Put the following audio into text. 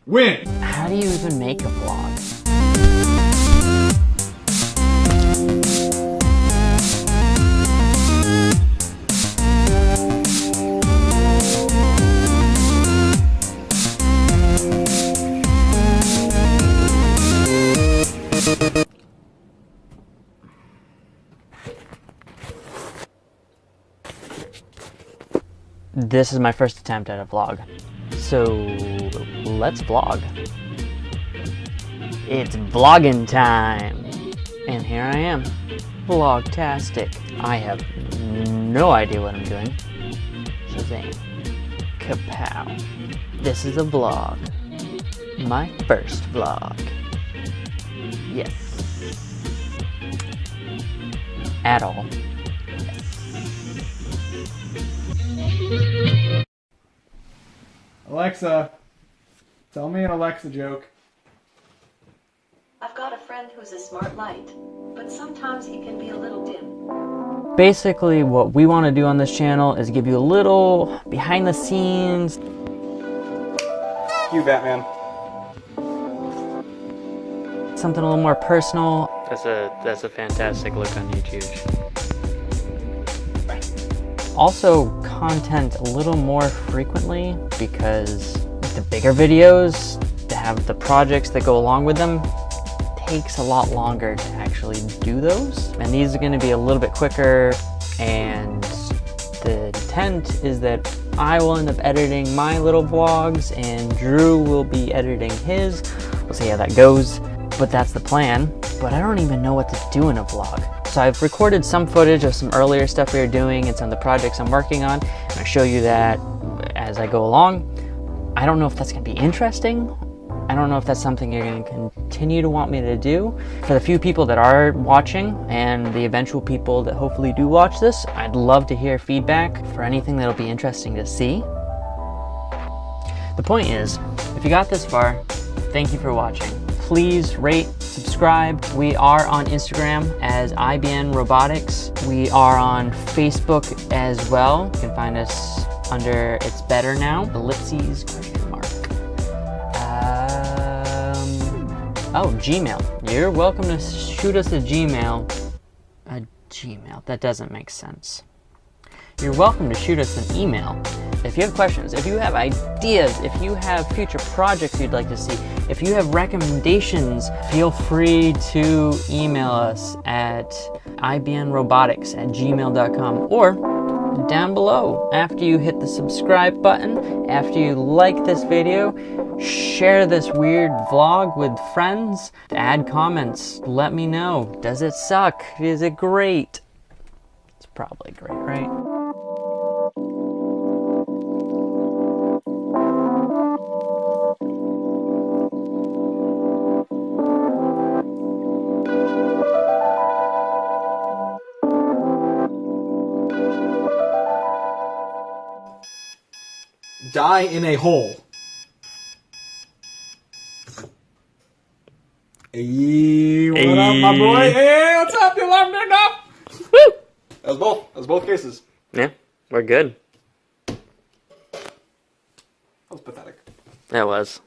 Win! How do you even make a vlog? This is my first attempt at a vlog, so let's vlog. It's vlogging time, and here I am, vlogtastic. I have no idea what I'm doing. Shazam. Kapow. This is a vlog. My first vlog. Yes. At all. Alexa, tell me an Alexa joke. I've got a friend who's a smart light, but sometimes he can be a little dim. Basically, what we want to do on this channel is give you a little behind the scenes. You, Batman. Something a little more personal. That's a fantastic look on YouTube. Also, content a little more frequently, because the bigger videos, to have the projects that go along with them, takes a lot longer to actually do those. And these are going to be a little bit quicker, and the intent is that I will end up editing my little vlogs and Drew will be editing his. We'll see how that goes, but that's the plan. But I don't even know what to do in a vlog. So I've recorded some footage of some earlier stuff we were doing and some of the projects I'm working on, and I'll show you that as I go along. I don't know if that's going to be interesting. I don't know if that's something you're going to continue to want me to do. For the few people that are watching and the eventual people that hopefully do watch this, I'd love to hear feedback for anything that'll be interesting to see. The point is, if you got this far, thank you for watching. Please rate, subscribe. We are on Instagram as ibnrobotiocs. We are on Facebook as well. You can find us under It's Better Now, ellipses, question mark. Oh, Gmail. You're welcome to shoot us a Gmail. That doesn't make sense. You're welcome to shoot us an email. If you have questions, if you have ideas, if you have future projects you'd like to see, if you have recommendations, feel free to email us at ibnrobotiocs@gmail.com, or down below after you hit the subscribe button, after you like this video, share this weird vlog with friends, add comments, let me know. Does it suck? Is it great? It's probably great, right? Die in a hole. Hey, what up, my boy? Hey, what's up? You loved it up? Woo! That was both cases. Yeah, we're good. That was pathetic. That was.